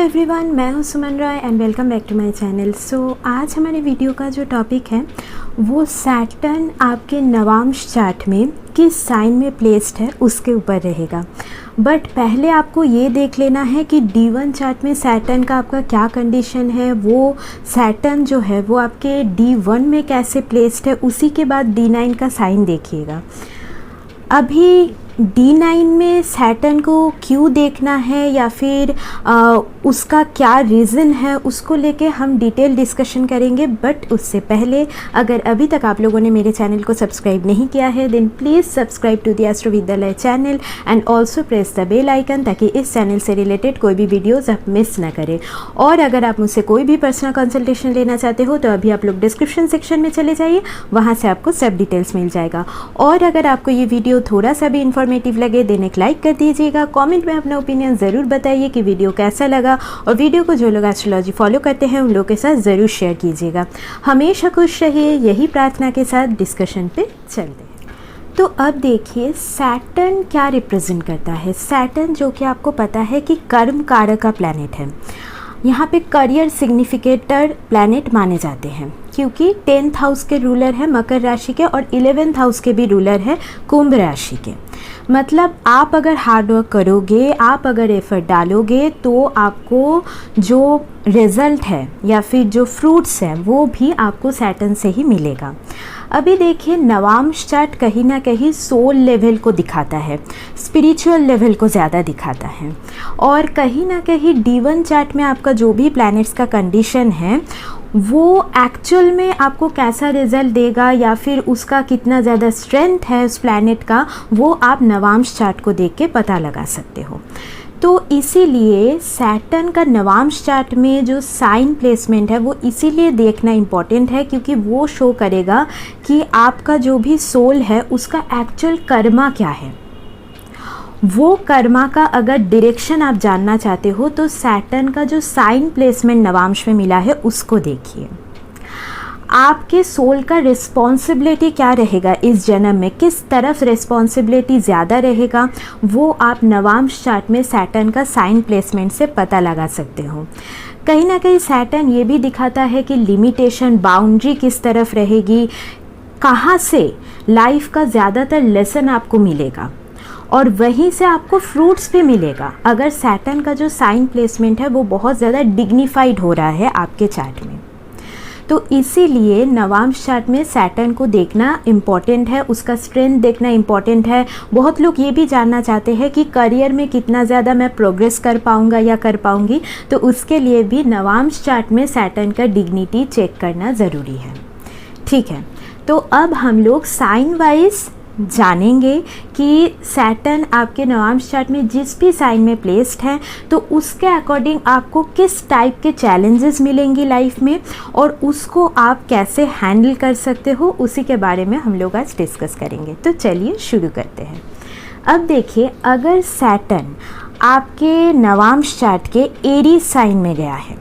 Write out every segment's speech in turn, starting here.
Everyone, मैं हूं Suman Roy and welcome back to my channel. आज हमारे वीडियो का जो टॉपिक है वो सैटर्न आपके नवांश चार्ट में किस साइन में प्लेस्ड है उसके ऊपर रहेगा। बट पहले आपको ये देख लेना है कि D1 चार्ट में सैटर्न का आपका क्या कंडीशन है, वो सैटर्न जो है वो आपके D1 में कैसे प्लेस्ड है, उसी के बाद D9 का साइन देखिएगा। अभी D9 में सैटर्न को क्यों देखना है या फिर उसका क्या रीज़न है, उसको लेके हम डिटेल डिस्कशन करेंगे। बट उससे पहले अगर अभी तक आप लोगों ने मेरे चैनल को सब्सक्राइब नहीं किया है then please subscribe to the astro Vidyalaya channel and also press the bell icon, ताकि इस चैनल से रिलेटेड कोई भी वीडियोज़ आप मिस ना करें। और अगर आप मुझसे कोई भी पर्सनल कंसल्टेशन लेना चाहते हो तो अभी आप लोग डिस्क्रिप्शन सेक्शन में चले जाइए, वहाँ से आपको सब डिटेल्स मिल जाएगा। और अगर आपको ये वीडियो थोड़ा सा भी इन्फॉर्मेटिव लगे देन एक लाइक कर दीजिएगा। कमेंट में अपना ओपिनियन ज़रूर बताइए कि वीडियो कैसा लगा, और वीडियो को जो लोग एस्ट्रोलॉजी फॉलो करते हैं उन लोगों के साथ ज़रूर शेयर कीजिएगा। हमेशा खुश रहिए, यही प्रार्थना के साथ डिस्कशन पे चलते हैं। तो अब देखिए सैटर्न क्या रिप्रेजेंट करता है। सैटर्न जो कि आपको पता है कि कर्म कारक का प्लैनेट है। यहाँ पे करियर सिग्निफिकेटर प्लैनेट माने जाते हैं क्योंकि 10th हाउस के रूलर है मकर राशि के और 11th हाउस के भी रूलर है कुंभ राशि के। मतलब आप अगर हार्ड वर्क करोगे, आप अगर एफर्ट डालोगे तो आपको जो रिज़ल्ट है या फिर जो फ्रूट्स हैं वो भी आपको सैटर्न से ही मिलेगा। अभी देखिए नवांश चार्ट कहीं ना कहीं सोल लेवल को दिखाता है, स्पिरिचुअल लेवल को ज़्यादा दिखाता है। और कहीं ना कहीं D1 चार्ट में आपका जो भी प्लैनेट्स का कंडीशन है वो एक्चुअल में आपको कैसा रिज़ल्ट देगा या फिर उसका कितना ज़्यादा स्ट्रेंथ है उस प्लैनेट का, वो आप नवांश चार्ट को देख के पता लगा सकते हो। तो इसीलिए सैटर्न का नवांश चार्ट में जो साइन प्लेसमेंट है वो इसीलिए देखना इम्पॉर्टेंट है क्योंकि वो शो करेगा कि आपका जो भी सोल है उसका एक्चुअल कर्मा क्या है। वो कर्मा का अगर डायरेक्शन आप जानना चाहते हो तो सैटर्न का जो साइन प्लेसमेंट नवांश में मिला है उसको देखिए। आपके सोल का रिस्पॉन्सिबिलिटी क्या रहेगा इस जन्म में, किस तरफ रिस्पॉन्सिबिलिटी ज़्यादा रहेगा, वो आप नवांश चार्ट में सैटर्न का साइन प्लेसमेंट से पता लगा सकते हो। कहीं ना कहीं सैटर्न ये भी दिखाता है कि लिमिटेशन, बाउंड्री किस तरफ रहेगी, कहाँ से लाइफ का ज़्यादातर लेसन आपको मिलेगा और वहीं से आपको फ्रूट्स भी मिलेगा अगर सैटर्न का जो साइन प्लेसमेंट है वो बहुत ज़्यादा डिग्निफाइड हो रहा है आपके चार्ट में। तो इसीलिए नवांश चार्ट में सैटर्न को देखना इम्पॉर्टेंट है, उसका स्ट्रेंथ देखना इम्पॉर्टेंट है। बहुत लोग ये भी जानना चाहते हैं कि करियर में कितना ज़्यादा मैं प्रोग्रेस कर पाऊँगा या कर पाऊँगी, तो उसके लिए भी नवांश चार्ट में सैटर्न का डिग्निटी चेक करना ज़रूरी है। ठीक है, तो अब हम लोग साइन वाइज जानेंगे कि सैटर्न आपके नवांश चार्ट में जिस भी साइन में प्लेस्ड है तो उसके अकॉर्डिंग आपको किस टाइप के चैलेंजेस मिलेंगी लाइफ में और उसको आप कैसे हैंडल कर सकते हो, उसी के बारे में हम लोग आज डिस्कस करेंगे। तो चलिए शुरू करते हैं। अब देखिए अगर सैटर्न आपके नवांश चार्ट के एरीज साइन में गया है,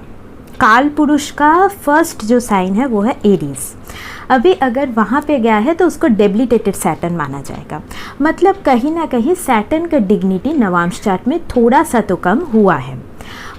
काल पुरुष का फर्स्ट जो साइन है वो है एरीज, अभी अगर वहाँ पे गया है तो उसको डेबिलिटेटेड सैटर्न माना जाएगा। मतलब कहीं ना कहीं सैटर्न का डिग्निटी नवांश चार्ट में थोड़ा सा तो कम हुआ है।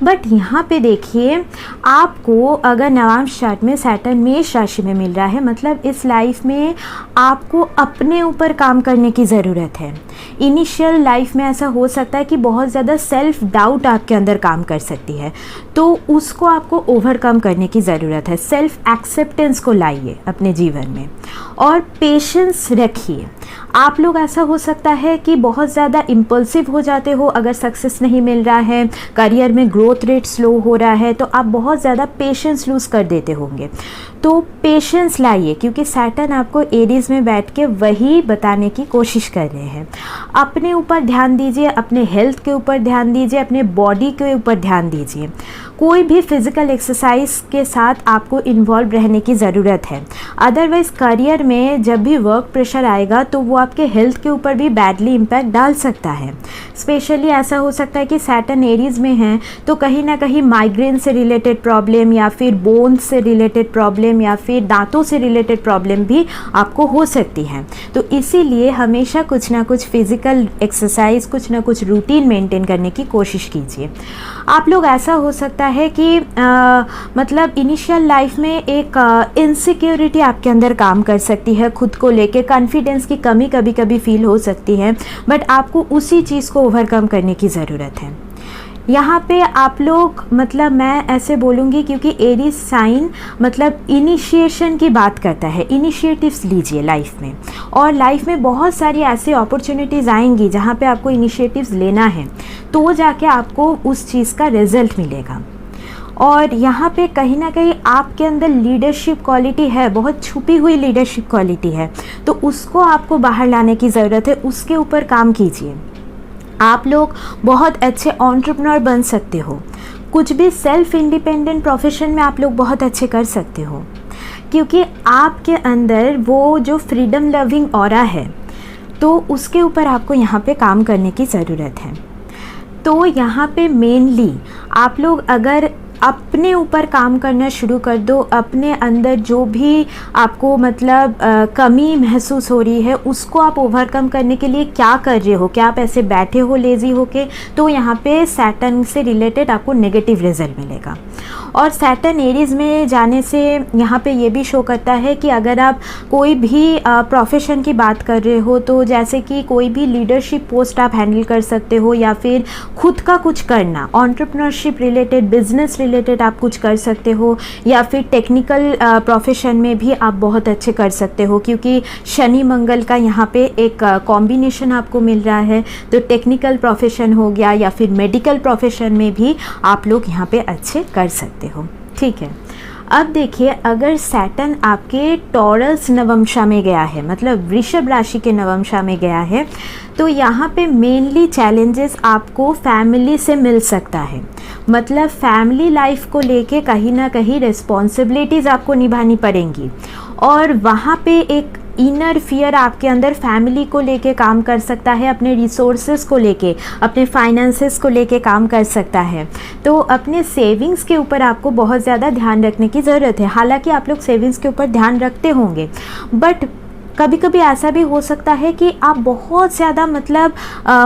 बट यहाँ पे देखिए आपको अगर नवांश चार्ट में सैटर्न मेष राशि में मिल रहा है, मतलब इस लाइफ में आपको अपने ऊपर काम करने की ज़रूरत है। इनिशियल लाइफ में ऐसा हो सकता है कि बहुत ज़्यादा सेल्फ डाउट आपके अंदर काम कर सकती है, तो उसको आपको ओवरकम करने की ज़रूरत है। सेल्फ एक्सेप्टेंस को लाइए अपने जीवन में और पेशेंस रखिए। आप लोग ऐसा हो सकता है कि बहुत ज़्यादा इम्पल्सिव हो जाते हो अगर सक्सेस नहीं मिल रहा है, करियर में ग्रोथ रेट स्लो हो रहा है, तो आप बहुत ज़्यादा पेशेंस लूज़ कर देते होंगे। तो पेशेंस लाइए क्योंकि सैटर्न आपको एरीज में बैठ के वही बताने की कोशिश कर रहे हैं। अपने ऊपर ध्यान दीजिए, अपने हेल्थ के ऊपर ध्यान दीजिए, अपने बॉडी के ऊपर ध्यान दीजिए। कोई भी फिज़िकल एक्सरसाइज के साथ आपको इन्वॉल्व रहने की ज़रूरत है। अदरवाइज़ करियर में जब भी वर्क प्रेशर आएगा तो वो आपके हेल्थ के ऊपर भी बैडली इम्पैक्ट डाल सकता है। स्पेशली ऐसा हो सकता है कि सैटर्न एरीज में है तो कहीं ना कहीं माइग्रेन से रिलेटेड प्रॉब्लम या फिर बोन्स से रिलेटेड प्रॉब्लम या फिर दांतों से रिलेटेड प्रॉब्लम भी आपको हो सकती है। तो इसीलिए हमेशा कुछ ना कुछ फिज़िकल एक्सरसाइज, कुछ ना कुछ रूटीन मेंटेन करने की कोशिश कीजिए। आप लोग ऐसा हो सकता है कि मतलब इनिशियल लाइफ में एक इनसिक्योरिटी आपके अंदर काम कर सकती है, खुद को लेके कॉन्फिडेंस की कमी कभी कभी फील हो सकती है, बट आपको उसी चीज़ को ओवरकम करने की ज़रूरत है। यहाँ पे आप लोग मतलब मैं ऐसे बोलूँगी क्योंकि एरीज साइन मतलब इनिशिएशन की बात करता है। इनिशिएटिव्स लीजिए लाइफ में, और लाइफ में बहुत सारी ऐसी अपॉर्चुनिटीज़ आएंगी जहाँ पे आपको इनिशिएटिव्स लेना है, तो जाके आपको उस चीज़ का रिजल्ट मिलेगा। और यहाँ पे कहीं ना कहीं आपके अंदर लीडरशिप क्वालिटी है, बहुत छुपी हुई लीडरशिप क्वालिटी है, तो उसको आपको बाहर लाने की ज़रूरत है, उसके ऊपर काम कीजिए। आप लोग बहुत अच्छे एंटरप्रेन्योर बन सकते हो, कुछ भी सेल्फ इंडिपेंडेंट प्रोफेशन में आप लोग बहुत अच्छे कर सकते हो, क्योंकि आपके अंदर वो जो फ्रीडम लविंग ऑरा है तो उसके ऊपर आपको यहाँ पे काम करने की ज़रूरत है। तो यहाँ पे मेनली आप लोग अगर अपने ऊपर काम करना शुरू कर दो, अपने अंदर जो भी आपको मतलब कमी महसूस हो रही है उसको आप ओवरकम करने के लिए क्या कर रहे हो, क्या आप ऐसे बैठे हो लेज़ी होके, तो यहाँ पे सैटर्न से रिलेटेड आपको नेगेटिव रिजल्ट मिलेगा। और सैटर्न एरीज में जाने से यहाँ पे ये भी शो करता है कि अगर आप कोई भी प्रोफेशन की बात कर रहे हो, तो जैसे कि कोई भी लीडरशिप पोस्ट आप हैंडल कर सकते हो, या फिर खुद का कुछ करना, एंटरप्रेन्योरशिप रिलेटेड, बिजनेस रिलेटेड आप कुछ कर सकते हो, या फिर टेक्निकल प्रोफेशन में भी आप बहुत अच्छे कर सकते हो, क्योंकि शनि मंगल का यहाँ पे एक कॉम्बिनेशन आपको मिल रहा है। तो टेक्निकल प्रोफेशन हो गया या फिर मेडिकल प्रोफेशन में भी आप लोग यहाँ पे अच्छे कर सकते हो। ठीक है, अब देखिए, अगर सैटर्न आपके टॉरस नवमशा में गया है, मतलब वृषभ राशि के नवमशा में गया है, तो यहाँ पे मेनली चैलेंजेस आपको फैमिली से मिल सकता है। मतलब फैमिली लाइफ को लेके कहीं ना कहीं रिस्पॉन्सिबिलिटीज़ आपको निभानी पड़ेंगी, और वहाँ पे एक इनर फियर आपके अंदर फैमिली को लेके काम कर सकता है, अपने रिसोर्सेज को लेके, अपने फाइनेंसेस को लेके काम कर सकता है। तो अपने सेविंग्स के ऊपर आपको बहुत ज़्यादा ध्यान रखने की ज़रूरत है। हालांकि आप लोग सेविंग्स के ऊपर ध्यान रखते होंगे, बट कभी कभी ऐसा भी हो सकता है कि आप बहुत ज़्यादा मतलब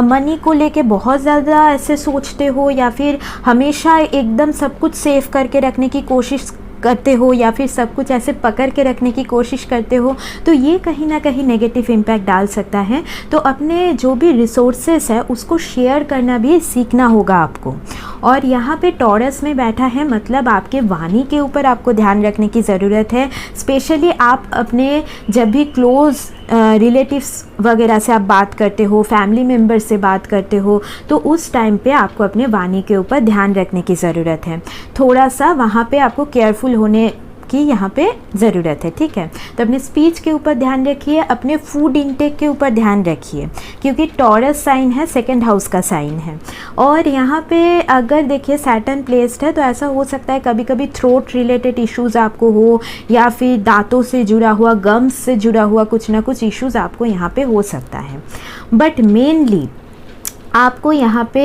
मनी को लेके बहुत ज़्यादा ऐसे सोचते हो, या फिर हमेशा एकदम सब कुछ सेव करके रखने की कोशिश करते हो, या फिर सब कुछ ऐसे पकड़ के रखने की कोशिश करते हो, तो ये कहीं ना कहीं नेगेटिव इम्पैक्ट डाल सकता है। तो अपने जो भी रिसोर्सेस है उसको शेयर करना भी सीखना होगा आपको। और यहाँ पे टॉरस में बैठा है, मतलब आपके वाणी के ऊपर आपको ध्यान रखने की ज़रूरत है। स्पेशली आप अपने जब भी क्लोज़ रिलेटिव्स वगैरह से आप बात करते हो, फैमिली मेम्बर से बात करते हो, तो उस टाइम पे आपको अपने वाणी के ऊपर ध्यान रखने की ज़रूरत है। थोड़ा सा वहाँ पे आपको केयरफुल होने की यहाँ पे ज़रूरत है। ठीक है, तो अपने स्पीच के ऊपर ध्यान रखिए, अपने फूड इंटेक के ऊपर ध्यान रखिए, क्योंकि टॉरस साइन है, सेकंड हाउस का साइन है। और यहाँ पे अगर देखिए सैटर्न प्लेस्ड है, तो ऐसा हो सकता है कभी कभी थ्रोट रिलेटेड इश्यूज़ आपको हो, या फिर दांतों से जुड़ा हुआ, गम्स से जुड़ा हुआ कुछ ना कुछ इश्यूज़ आपको यहाँ पे हो सकता है। बट मेनली आपको यहाँ पे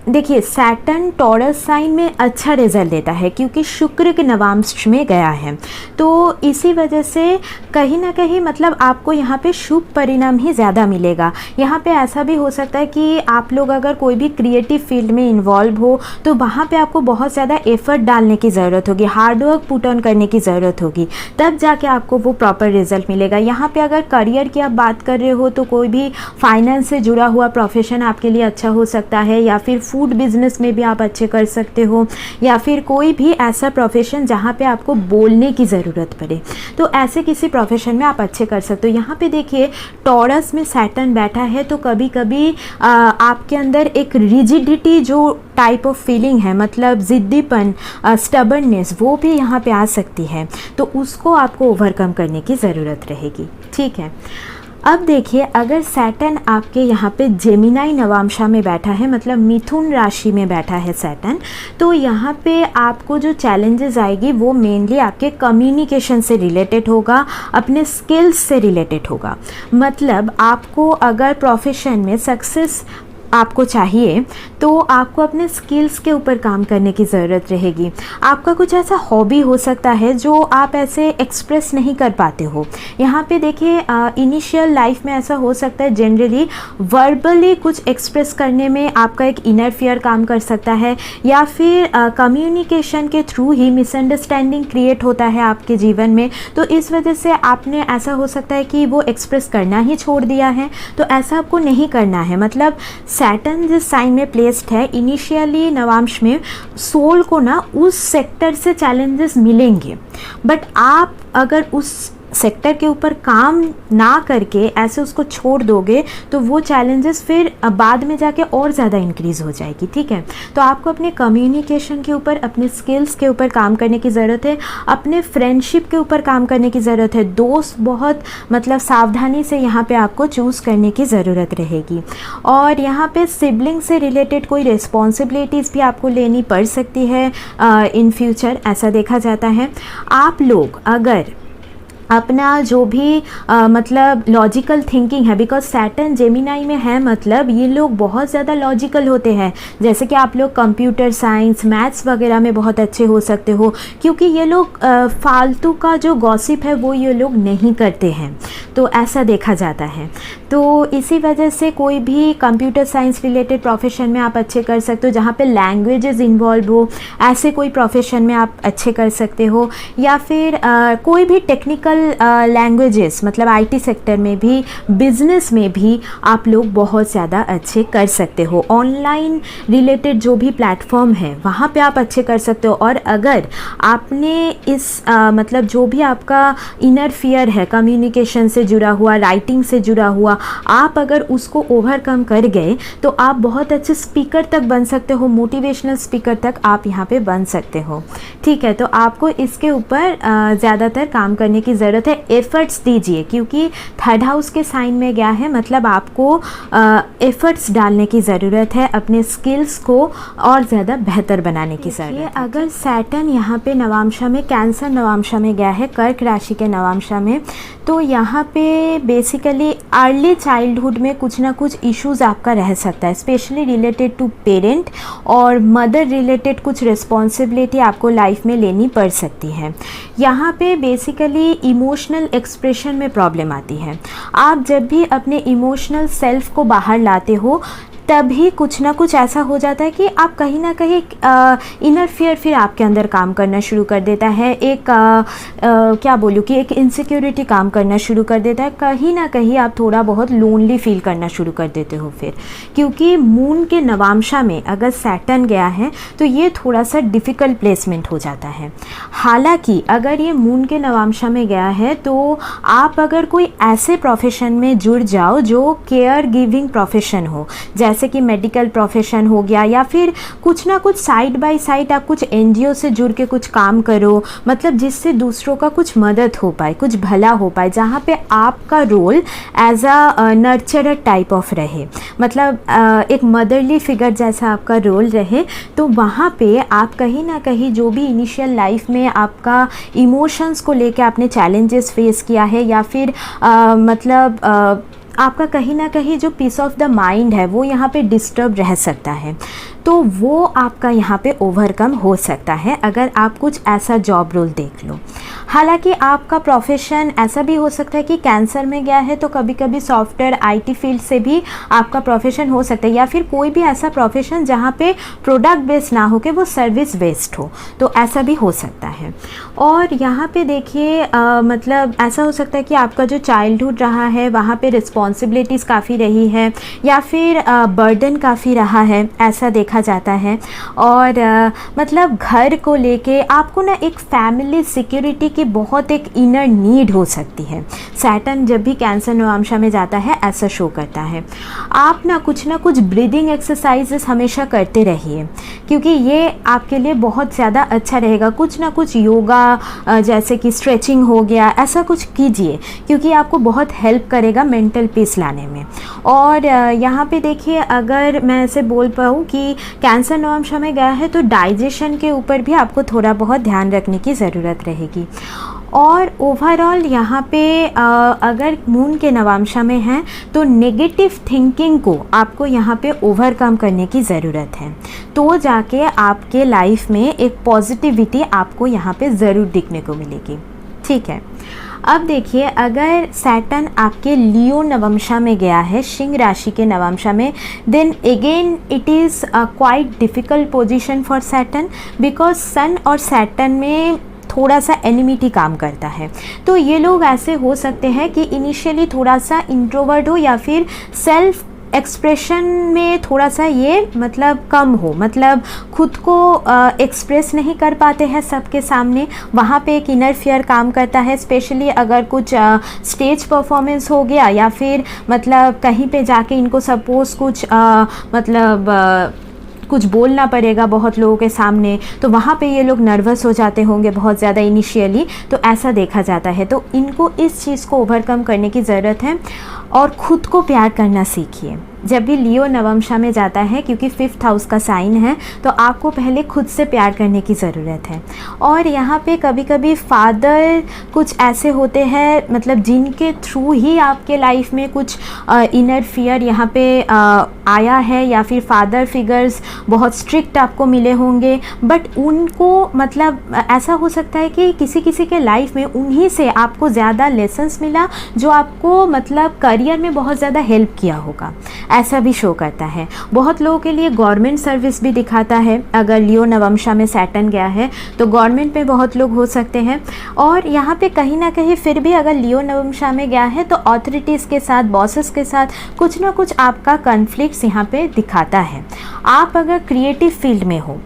देखिए सैटर्न टॉरस साइन में अच्छा रिजल्ट देता है, क्योंकि शुक्र के नवांश में गया है। तो इसी वजह से कहीं ना कहीं मतलब आपको यहाँ पे शुभ परिणाम ही ज़्यादा मिलेगा। यहाँ पे ऐसा भी हो सकता है कि आप लोग अगर कोई भी क्रिएटिव फील्ड में इन्वॉल्व हो, तो वहाँ पे आपको बहुत ज़्यादा एफर्ट डालने की ज़रूरत होगी, हार्डवर्क पुट ऑन करने की ज़रूरत होगी, तब जाके आपको वो प्रॉपर रिजल्ट मिलेगा। यहाँ पे अगर करियर की आप बात कर रहे हो, तो कोई भी फाइनेंस से जुड़ा हुआ प्रोफेशन आपके लिए अच्छा हो सकता है, या फिर फूड बिजनेस में भी आप अच्छे कर सकते हो, या फिर कोई भी ऐसा प्रोफेशन जहाँ पे आपको बोलने की ज़रूरत पड़े, तो ऐसे किसी प्रोफेशन में आप अच्छे कर सकते हो। यहाँ पे देखिए टॉरस में सैटर्न बैठा है, तो कभी कभी आपके अंदर एक रिजिडिटी जो टाइप ऑफ फीलिंग है, मतलब ज़िद्दीपन, स्टबर्ननेस, वो भी यहाँ पे आ सकती है, तो उसको आपको ओवरकम करने की ज़रूरत रहेगी। ठीक है, अब देखिए, अगर सैटर्न आपके यहाँ पे जेमिनाई नवांशा में बैठा है, मतलब मिथुन राशि में बैठा है सैटर्न, तो यहाँ पे आपको जो चैलेंजेस आएगी वो मेनली आपके कम्युनिकेशन से रिलेटेड होगा, अपने स्किल्स से रिलेटेड होगा। मतलब आपको अगर प्रोफेशन में सक्सेस आपको चाहिए तो आपको अपने स्किल्स के ऊपर काम करने की ज़रूरत रहेगी। आपका कुछ ऐसा हॉबी हो सकता है जो आप ऐसे एक्सप्रेस नहीं कर पाते हो। यहाँ पे देखिए, इनिशियल लाइफ में ऐसा हो सकता है, जनरली वर्बली कुछ एक्सप्रेस करने में आपका एक इनर फियर काम कर सकता है, या फिर कम्युनिकेशन के थ्रू ही मिसअंडरस्टैंडिंग क्रिएट होता है आपके जीवन में। तो इस वजह से आपने ऐसा हो सकता है कि वो एक्सप्रेस करना ही छोड़ दिया है। तो ऐसा आपको नहीं करना है। मतलब सैटर्न जिस साइन में प्लेस्ड है, इनिशियली नवांश में सोल को ना उस सेक्टर से चैलेंजेस मिलेंगे, बट आप अगर उस सेक्टर के ऊपर काम ना करके ऐसे उसको छोड़ दोगे तो वो चैलेंजेस फिर बाद में जाके और ज़्यादा इंक्रीज़ हो जाएगी। ठीक है, तो आपको अपने कम्युनिकेशन के ऊपर, अपने स्किल्स के ऊपर काम करने की ज़रूरत है, अपने फ्रेंडशिप के ऊपर काम करने की ज़रूरत है। दोस्त बहुत मतलब सावधानी से यहाँ पे आपको चूज़ करने की ज़रूरत रहेगी। और यहाँ पे सिबलिंग से रिलेटेड कोई रिस्पॉन्सिबिलिटीज़ भी आपको लेनी पड़ सकती है इन फ्यूचर, ऐसा देखा जाता है। आप लोग अगर अपना जो भी मतलब लॉजिकल थिंकिंग है, बिकॉज सैटर्न जेमिनाई में है, मतलब ये लोग बहुत ज़्यादा लॉजिकल होते हैं। जैसे कि आप लोग कंप्यूटर साइंस, मैथ्स वगैरह में बहुत अच्छे हो सकते हो, क्योंकि ये लोग फालतू का जो गॉसिप है वो ये लोग नहीं करते हैं, तो ऐसा देखा जाता है। तो इसी वजह से कोई भी कंप्यूटर साइंस रिलेटेड प्रोफेशन में आप अच्छे कर सकते हो, जहाँ पे लैंग्वेजेस इन्वॉल्व हो, ऐसे कोई प्रोफेशन में आप अच्छे कर सकते हो। या फिर कोई भी टेक्निकल लैंग्वेजेस, मतलब आईटी सेक्टर में भी, बिजनेस में भी आप लोग बहुत ज़्यादा अच्छे कर सकते हो। ऑनलाइन रिलेटेड जो भी प्लेटफॉर्म है वहाँ पे आप अच्छे कर सकते हो। और अगर आपने इस मतलब जो भी आपका इनर फियर है, कम्युनिकेशन से जुड़ा हुआ, राइटिंग से जुड़ा हुआ, आप अगर उसको ओवरकम कर गए तो आप बहुत अच्छे स्पीकर तक बन सकते हो, मोटिवेशनल स्पीकर तक आप यहाँ पे बन सकते हो। ठीक है, तो आपको इसके ऊपर ज़्यादातर काम करने की ज़रूरत है। एफर्ट्स दीजिए, क्योंकि थर्ड हाउस के साइन में गया है, मतलब आपको एफर्ट्स डालने की ज़रूरत है, अपने स्किल्स को और ज़्यादा बेहतर बनाने की ज़रूरत है। अगर सैटर्न यहाँ पे नवांशा में, कैंसर नवांशा में गया है, कर्क राशि के नवांशा में, तो यहाँ पे बेसिकली अर्ली चाइल्डहुड में कुछ ना कुछ इश्यूज़ आपका रह सकता है, स्पेशली रिलेटेड टू पेरेंट और मदर रिलेटेड कुछ रिस्पॉन्सिबिलिटी आपको लाइफ में लेनी पड़ सकती है। यहाँ पे बेसिकली इमोशनल एक्सप्रेशन में प्रॉब्लम आती है। आप जब भी अपने इमोशनल सेल्फ को बाहर लाते हो तभी कुछ ना कुछ ऐसा हो जाता है कि आप कहीं ना कहीं इनर फियर फिर आपके अंदर काम करना शुरू कर देता है। एक क्या बोलूँ कि एक इनसिक्योरिटी काम करना शुरू कर देता है। कहीं ना कहीं आप थोड़ा बहुत लोनली फील करना शुरू कर देते हो फिर, क्योंकि मून के नवांशा में अगर सैटर्न गया है तो ये थोड़ा सा डिफ़िकल्ट प्लेसमेंट हो जाता है। हालांकि अगर ये मून के नवांशा में गया है तो आप अगर कोई ऐसे प्रोफेशन में जुड़ जाओ जो केयर गिविंग प्रोफेशन हो, जैसे कि मेडिकल प्रोफेशन हो गया, या फिर कुछ ना कुछ साइड बाय साइड आप कुछ एनजीओ से जुड़ के कुछ काम करो, मतलब जिससे दूसरों का कुछ मदद हो पाए, कुछ भला हो पाए, जहाँ पे आपका role as a nurturer type of रहे, मतलब एक मदरली फिगर जैसा आपका रोल रहे। तो वहाँ पे आप कहीं ना कहीं जो भी इनिशियल लाइफ में आपका इमोशंस को लेके आपने चैलेंजेस फेस किया है, या फिर मतलब आपका कहीं ना कहीं जो पीस ऑफ द माइंड है वो यहाँ पे डिस्टर्ब रह सकता है, तो वो आपका यहाँ पे ओवरकम हो सकता है अगर आप कुछ ऐसा जॉब रोल देख लो। हालांकि आपका प्रोफेशन ऐसा भी हो सकता है कि कैंसर में गया है तो कभी कभी सॉफ्टवेयर आईटी फील्ड से भी आपका प्रोफेशन हो सकता है, या फिर कोई भी ऐसा प्रोफेशन जहाँ पे प्रोडक्ट बेस्ड ना हो के वो सर्विस बेस्ड हो, तो ऐसा भी हो सकता है। और यहाँ पे देखिए मतलब ऐसा हो सकता है कि आपका जो चाइल्डहुड रहा है वहाँ पे रिस्पॉन्सिबिलिटीज़ काफ़ी रही है, या फिर बर्डन काफ़ी रहा है, ऐसा देखा जाता है। और मतलब घर को लेके आपको ना एक फैमिली सिक्योरिटी की आपकी बहुत एक इनर नीड हो सकती है। सैटर्न जब भी कैंसर नवांशा में जाता है ऐसा शो करता है। आप ना कुछ ब्रीदिंग एक्सरसाइजेस हमेशा करते रहिए, क्योंकि ये आपके लिए बहुत ज़्यादा अच्छा रहेगा। कुछ ना कुछ योगा जैसे कि स्ट्रेचिंग हो गया, ऐसा कुछ कीजिए, क्योंकि आपको बहुत हेल्प करेगा मेंटल पीस लाने में। और यहाँ पे देखिए, अगर मैं ऐसे बोल पाऊँ कि कैंसर नवांशा में गया है तो डाइजेशन के ऊपर भी आपको थोड़ा बहुत ध्यान रखने की ज़रूरत रहेगी। और ओवरऑल यहाँ पे अगर मून के नवांशा में हैं तो नेगेटिव थिंकिंग को आपको यहाँ पे ओवरकम करने की ज़रूरत है, तो जाके आपके लाइफ में एक पॉजिटिविटी आपको यहाँ पे ज़रूर दिखने को मिलेगी। ठीक है, अब देखिए, अगर सैटर्न आपके लियो नवंशा में गया है, सिंह राशि के नवंशा में, then again it is a quite difficult position for Saturn, because sun और सैटर्न में थोड़ा सा एनिमिटी काम करता है। तो ये लोग ऐसे हो सकते हैं कि इनिशियली थोड़ा सा इंट्रोवर्ट हो या फिर सेल्फ एक्सप्रेशन में थोड़ा सा ये मतलब कम हो, मतलब खुद को एक्सप्रेस नहीं कर पाते हैं सबके सामने। वहाँ पे एक इनर फियर काम करता है, स्पेशली अगर कुछ स्टेज परफॉर्मेंस हो गया या फिर मतलब कहीं पे जाके इनको सपोज़ कुछ कुछ बोलना पड़ेगा बहुत लोगों के सामने, तो वहाँ पे ये लोग नर्वस हो जाते होंगे बहुत ज़्यादा इनिशियली, तो ऐसा देखा जाता है। तो इनको इस चीज़ को ओवरकम करने की ज़रूरत है और ख़ुद को प्यार करना सीखिए। जब भी लियो नवंशा में जाता है, क्योंकि 5th हाउस का साइन है, तो आपको पहले खुद से प्यार करने की ज़रूरत है। और यहाँ पे कभी कभी फादर कुछ ऐसे होते हैं, मतलब जिनके थ्रू ही आपके लाइफ में कुछ इनर फियर यहाँ पे आया है, या फिर फादर फिगर्स बहुत स्ट्रिक्ट आपको मिले होंगे, बट उनको मतलब ऐसा हो सकता है कि किसी किसी के लाइफ में उन्हीं से आपको ज़्यादा लेसन्स मिला जो आपको मतलब करियर में बहुत ज़्यादा हेल्प किया होगा, ऐसा भी शो करता है। बहुत लोगों के लिए गवर्नमेंट सर्विस भी दिखाता है। अगर लियो नवंशा में सैटर्न गया है तो गवर्नमेंट में बहुत लोग हो सकते हैं। और यहाँ पे कहीं ना कहीं फिर भी अगर लियो नवंशा में गया है तो ऑथोरिटीज़ के साथ, बॉसेस के साथ कुछ ना कुछ आपका कॉन्फ्लिक्ट्स यहाँ पे दिखाता है। आप अगर क्रिएटिव फील्ड में हो,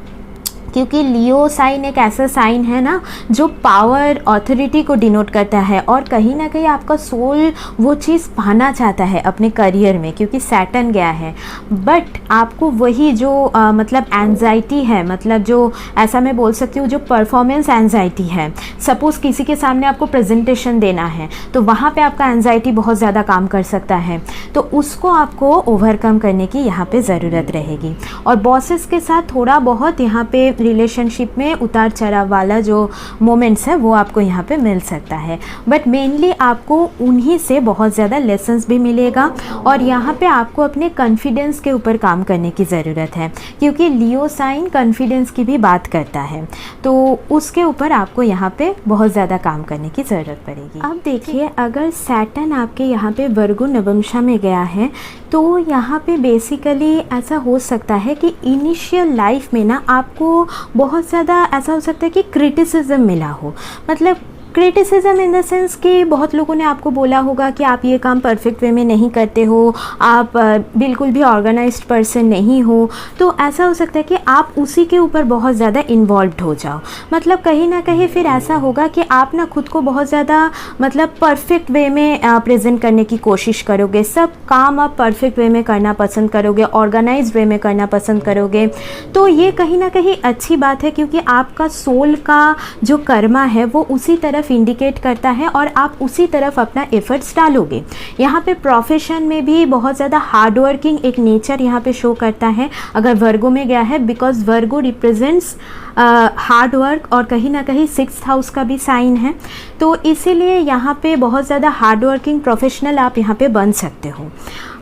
क्योंकि लियो साइन एक ऐसा साइन है ना जो पावर, अथॉरिटी को डिनोट करता है, और कहीं ना कहीं आपका सोल वो चीज़ पाना चाहता है अपने करियर में, क्योंकि सैटर्न गया है। बट आपको वही जो मतलब एंजाइटी है, मतलब जो ऐसा मैं बोल सकती हूँ जो परफॉर्मेंस एंजाइटी है, सपोज़ किसी के सामने आपको प्रेजेंटेशन देना है तो वहाँ पे आपका एंजाइटी बहुत ज़्यादा काम कर सकता है, तो उसको आपको ओवरकम करने की यहाँ पे ज़रूरत रहेगी। और बॉसेस के साथ थोड़ा बहुत यहाँ पे रिलेशनशिप में उतार चढ़ाव वाला जो मोमेंट्स है वो आपको यहाँ पे मिल सकता है, बट मेनली आपको उन्हीं से बहुत ज़्यादा लेसन्स भी मिलेगा। और यहाँ पे आपको अपने कॉन्फिडेंस के ऊपर काम करने की ज़रूरत है, क्योंकि लियो साइन कॉन्फिडेंस की भी बात करता है, तो उसके ऊपर आपको यहाँ पे बहुत ज़्यादा काम करने की ज़रूरत पड़ेगी। अब देखिए, अगर सैटर्न आपके यहाँ पे वर्गो नवंशा में गया है तो यहाँ पे बेसिकली ऐसा हो सकता है कि इनिशियल लाइफ में ना आपको बहुत ज़्यादा ऐसा हो सकता है कि क्रिटिसिज्म मिला हो, मतलब क्रिटिसिज्म इन द सेंस कि बहुत लोगों ने आपको बोला होगा कि आप ये काम परफेक्ट वे में नहीं करते हो, आप बिल्कुल भी ऑर्गेनाइज्ड पर्सन नहीं हो, तो ऐसा हो सकता है कि आप उसी के ऊपर बहुत ज़्यादा इन्वॉल्व्ड हो जाओ। मतलब कहीं ना कहीं फिर ऐसा होगा कि आप ना खुद को बहुत ज़्यादा मतलब परफेक्ट वे में प्रेजेंट करने की कोशिश करोगे, सब काम आप परफेक्ट वे में करना पसंद करोगे, ऑर्गेनाइज्ड वे में करना पसंद करोगे। तो ये कहीं ना कहीं अच्छी बात है, क्योंकि आपका सोल का जो कर्मा है वो उसी तरफ इंडिकेट करता है और आप उसी तरफ अपना एफर्ट्स डालोगे। यहाँ पे प्रोफेशन में भी बहुत ज़्यादा हार्ड वर्किंग एक नेचर यहाँ पे शो करता है अगर वर्गो में गया है, because Virgo represents hard work और कहीं ना कहीं 6th हाउस का भी साइन है, तो इसीलिए यहाँ पे बहुत ज़्यादा हार्ड वर्किंग प्रोफेशनल आप यहाँ पे बन सकते हो।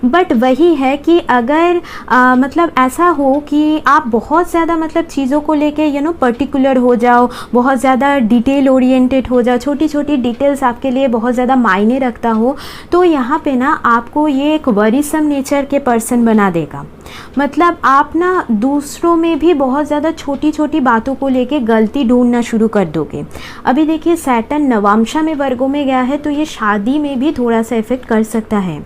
बट वही है कि अगर मतलब ऐसा हो कि आप बहुत ज़्यादा मतलब चीज़ों को लेके पर्टिकुलर हो जाओ, बहुत ज़्यादा डिटेल ओरिएंटेड हो जाओ, छोटी छोटी डिटेल्स आपके लिए बहुत ज़्यादा मायने रखता हो, तो यहाँ पे ना आपको ये एक वरीसम नेचर के पर्सन बना देगा। मतलब आप ना दूसरों में भी बहुत ज़्यादा छोटी छोटी बातों बातों को लेके गलती ढूंढना शुरू कर दोगे। अभी देखिए सैटर्न नवांशा में वर्गों में गया है, तो ये शादी में भी थोड़ा सा इफेक्ट कर सकता है,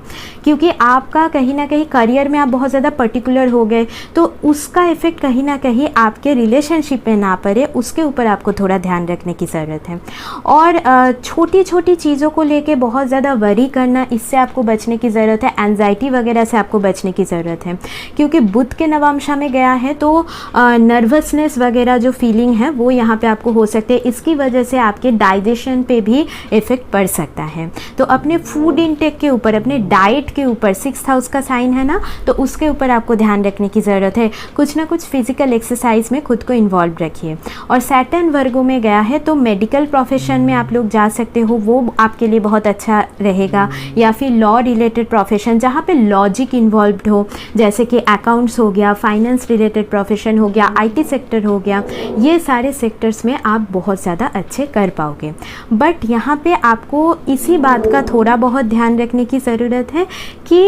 क्योंकि आपका कहीं ना कहीं करियर में आप बहुत ज़्यादा पर्टिकुलर हो गए, तो उसका इफेक्ट कहीं ना कहीं आपके रिलेशनशिप में ना पड़े, उसके ऊपर आपको थोड़ा ध्यान रखने की ज़रूरत है। और छोटी छोटी चीज़ों को लेके बहुत ज़्यादा वरी करना, इससे आपको बचने की ज़रूरत है। एंजाइटी वगैरह से आपको बचने की ज़रूरत है, क्योंकि बुध के नवांशा में गया है, तो नर्वसनेस वगैरह जो फीलिंग है वो यहाँ पे आपको हो सकते हैं। इसकी वजह से आपके डाइजेशन पे भी इफ़ेक्ट पड़ सकता है। तो अपने फूड इनटेक के ऊपर, अपने डाइट के ऊपर, 6th हाउस का साइन है ना, तो उसके ऊपर आपको ध्यान रखने की ज़रूरत है। कुछ ना कुछ फिजिकल एक्सरसाइज में खुद को इन्वॉल्व रखिए। और सैटर्न वर्गों में गया है, तो मेडिकल प्रोफेशन में आप लोग जा सकते हो, वो आपके लिए बहुत अच्छा रहेगा। या फिर लॉ रिलेटेड प्रोफेशन जहाँ पे लॉजिक इन्वॉल्व्ड हो, जैसे कि अकाउंट्स हो गया, फाइनेंस रिलेटेड प्रोफेशन हो गया, आईटी सेक्टर हो गया, ये सारे सेक्टर्स में आप बहुत ज़्यादा अच्छे कर पाओगे। बट यहाँ पे आपको इसी बात का थोड़ा बहुत ध्यान रखने की ज़रूरत है कि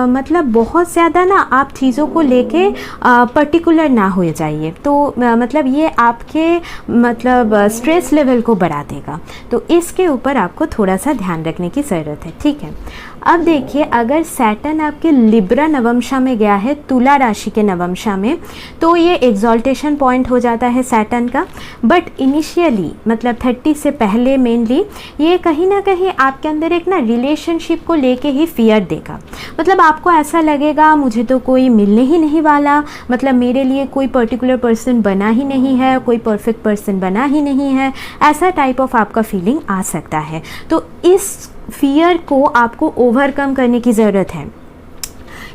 मतलब बहुत ज़्यादा ना आप चीज़ों को लेके पर्टिकुलर ना हो जाइए, तो मतलब ये आपके मतलब स्ट्रेस लेवल को बढ़ा देगा। तो इसके ऊपर आपको थोड़ा सा ध्यान रखने की ज़रूरत है, ठीक है। अब देखिए, अगर सैटर्न आपके लिब्रा नवमशा में गया है, तुला राशि के नवमशा में, तो ये एग्जॉल्टेशन पॉइंट हो जाता है सैटर्न का। बट इनिशियली मतलब 30 से पहले मेनली ये कहीं ना कहीं आपके अंदर एक ना रिलेशनशिप को लेके ही फियर देगा। मतलब आपको ऐसा लगेगा मुझे तो कोई मिलने ही नहीं वाला, मतलब मेरे लिए कोई पर्टिकुलर पर्सन बना ही नहीं है, कोई परफेक्ट पर्सन बना ही नहीं है, ऐसा टाइप ऑफ आपका फीलिंग आ सकता है। तो इस फियर को आपको ओवरकम करने की ज़रूरत है,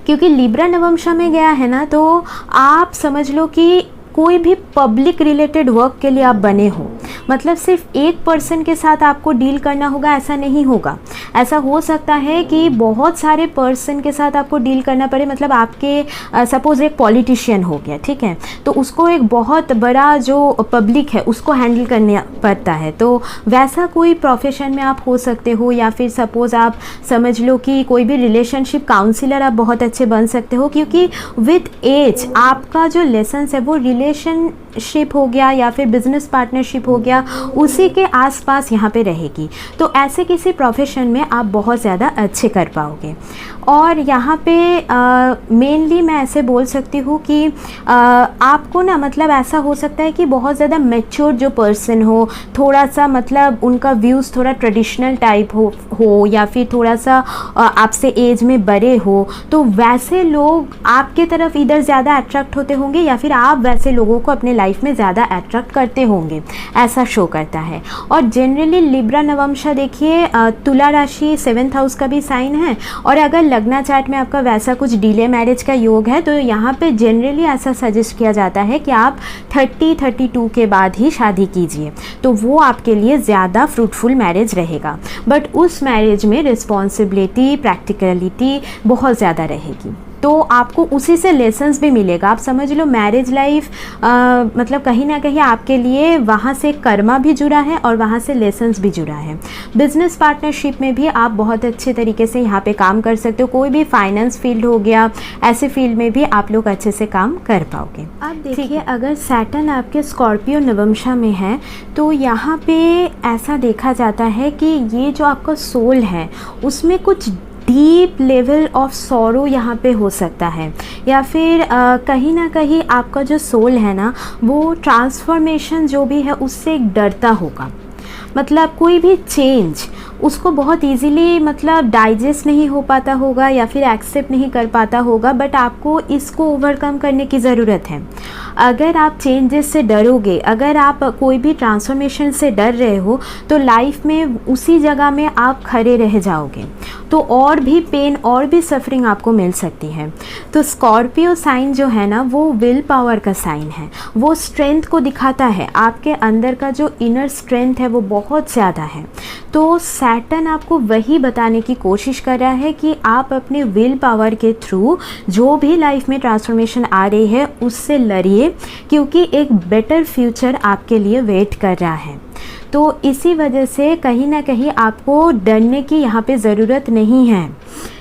क्योंकि लिब्रा नवमशा में गया है ना, तो आप समझ लो कि कोई भी पब्लिक रिलेटेड वर्क के लिए आप बने हो, मतलब सिर्फ एक पर्सन के साथ आपको डील करना होगा ऐसा नहीं होगा। ऐसा हो सकता है कि बहुत सारे पर्सन के साथ आपको डील करना पड़े। मतलब आपके सपोज़ एक पॉलिटिशियन हो गया, ठीक है, तो उसको एक बहुत बड़ा जो पब्लिक है उसको हैंडल करना पड़ता है, तो वैसा कोई प्रोफेशन में आप हो सकते हो। या फिर सपोज़ आप समझ लो कि कोई भी रिलेशनशिप काउंसिलर आप बहुत अच्छे बन सकते हो, क्योंकि विद एज आपका जो लेसन्स है वो रिलेशनशिप हो गया या फिर बिजनेस पार्टनरशिप हो गया, उसी के आसपास यहाँ पे रहेगी। तो ऐसे किसी प्रोफेशन में आप बहुत ज़्यादा अच्छे कर पाओगे। और यहाँ पे मेनली मैं ऐसे बोल सकती हूँ कि आपको ना मतलब ऐसा हो सकता है कि बहुत ज़्यादा मैच्योर जो पर्सन हो, थोड़ा सा मतलब उनका व्यूज़ थोड़ा ट्रेडिशनल टाइप हो या फिर थोड़ा सा आपसे एज में बड़े हो, तो वैसे लोग आपके तरफ इधर ज़्यादा अट्रैक्ट होते होंगे या फिर आप वैसे लोगों को अपने लाइफ में ज़्यादा अट्रैक्ट करते होंगे, ऐसा शो करता है। और जनरली लिब्रा नवमशा देखिए तुला राशि 7th हाउस का भी साइन है, और अगर लग्ना चार्ट में आपका वैसा कुछ डिले मैरिज का योग है, तो यहाँ पे जनरली ऐसा सजेस्ट किया जाता है कि आप 30-32 के बाद ही शादी कीजिए, तो वो आपके लिए ज़्यादा फ्रूटफुल मैरिज रहेगा। बट उस मैरिज में रिस्पॉन्सिबिलिटी, प्रैक्टिकलिटी बहुत ज़्यादा रहेगी, तो आपको उसी से लेसन्स भी मिलेगा। आप समझ लो मैरिज लाइफ मतलब कहीं ना कहीं आपके लिए वहाँ से कर्मा भी जुड़ा है और वहाँ से लेसन्स भी जुड़ा है। बिजनेस पार्टनरशिप में भी आप बहुत अच्छे तरीके से यहाँ पे काम कर सकते हो। कोई भी फाइनेंस फील्ड हो गया, ऐसे फील्ड में भी आप लोग अच्छे से काम कर पाओगे। अब देखिए, अगर सैटर्न आपके स्कॉर्पियो नवमशा में है, तो यहाँ पे ऐसा देखा जाता है कि ये जो आपका सोल है उसमें कुछ डीप लेवल ऑफ सॉरो यहाँ पे हो सकता है, या फिर कहीं ना कहीं आपका जो सोल है ना वो ट्रांसफॉर्मेशन जो भी है उससे एक डरता होगा। मतलब कोई भी चेंज उसको बहुत इजीली मतलब डाइजेस्ट नहीं हो पाता होगा या फिर एक्सेप्ट नहीं कर पाता होगा, बट आपको इसको ओवरकम करने की ज़रूरत है। अगर आप चेंजेस से डरोगे, अगर आप कोई भी ट्रांसफॉर्मेशन से डर रहे हो, तो लाइफ में उसी जगह में आप खड़े रह जाओगे, तो और भी पेन और भी सफरिंग आपको मिल सकती है। तो स्कॉर्पियो साइन जो है ना वो विल पावर का साइन है, वो स्ट्रेंथ को दिखाता है। आपके अंदर का जो इनर स्ट्रेंथ है वो बहुत ज़्यादा है। तो सैटर्न आपको वही बताने की कोशिश कर रहा है कि आप अपने विल पावर के थ्रू जो भी लाइफ में ट्रांसफॉर्मेशन आ रही है उससे लड़िए, क्योंकि एक बेटर फ्यूचर आपके लिए वेट कर रहा है। तो इसी वजह से कहीं ना कहीं आपको डरने की यहाँ पे ज़रूरत नहीं है।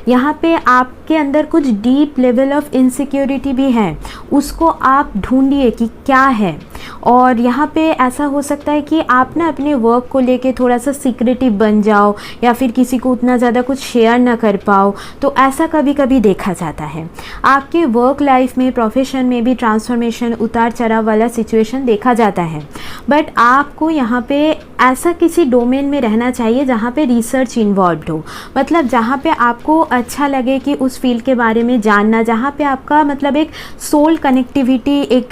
यहाँ पे आपके अंदर कुछ डीप लेवल ऑफ इनसिक्योरिटी भी है, उसको आप ढूंढिए कि क्या है, और यहाँ पे ऐसा हो सकता है कि आप ना अपने वर्क को लेके थोड़ा सा सीक्रेटिव बन जाओ या फिर किसी को उतना ज़्यादा कुछ शेयर ना कर पाओ, तो ऐसा कभी कभी देखा जाता है। आपके वर्क लाइफ में, प्रोफेशन में भी ट्रांसफॉर्मेशन, उतार चढ़ाव वाला सिचुएशन देखा जाता है, बट आपको यहाँ पे ऐसा किसी डोमेन में रहना चाहिए जहाँ पे रिसर्च इन्वॉल्व हो, मतलब जहाँ पे आपको अच्छा लगे कि उस फील्ड के बारे में जानना, जहाँ पे आपका मतलब एक सोल कनेक्टिविटी, एक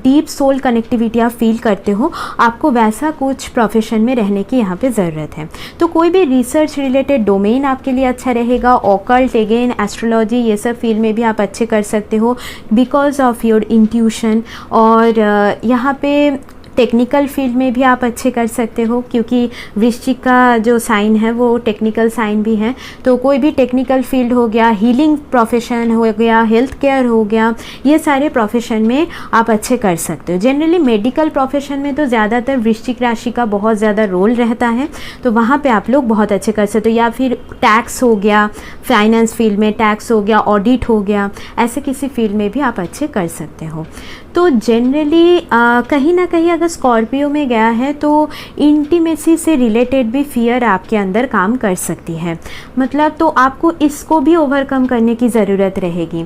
डीप सोल कनेक्टिविटी आप फील करते हो, आपको वैसा कुछ प्रोफेशन में रहने की यहाँ पे ज़रूरत है। तो कोई भी रिसर्च रिलेटेड डोमेन आपके लिए अच्छा रहेगा। ऑकल्ट, अगेन एस्ट्रोलॉजी, ये सब फील्ड में भी आप अच्छे कर सकते हो बिकॉज ऑफ योर इंट्यूशन। और यहाँ पे टेक्निकल फील्ड में भी आप अच्छे कर सकते हो, क्योंकि वृश्चिक का जो साइन है वो टेक्निकल साइन भी है। तो कोई भी टेक्निकल फील्ड हो गया, हीलिंग प्रोफेशन हो गया, हेल्थ केयर हो गया, ये सारे प्रोफेशन में आप अच्छे कर सकते हो। जनरली मेडिकल प्रोफेशन में तो ज़्यादातर वृश्चिक राशि का बहुत ज़्यादा रोल रहता है, तो वहाँ पे आप लोग बहुत अच्छे कर सकते हो। या फिर टैक्स हो गया, फाइनेंस फील्ड में टैक्स हो गया, ऑडिट हो गया, ऐसे किसी फील्ड में भी आप अच्छे कर सकते हो। तो जनरली कहीं ना कहीं अगर स्कॉर्पियो में गया है तो इंटीमेसी से रिलेटेड भी फियर आपके अंदर काम कर सकती है, मतलब तो आपको इसको भी ओवरकम करने की ज़रूरत रहेगी।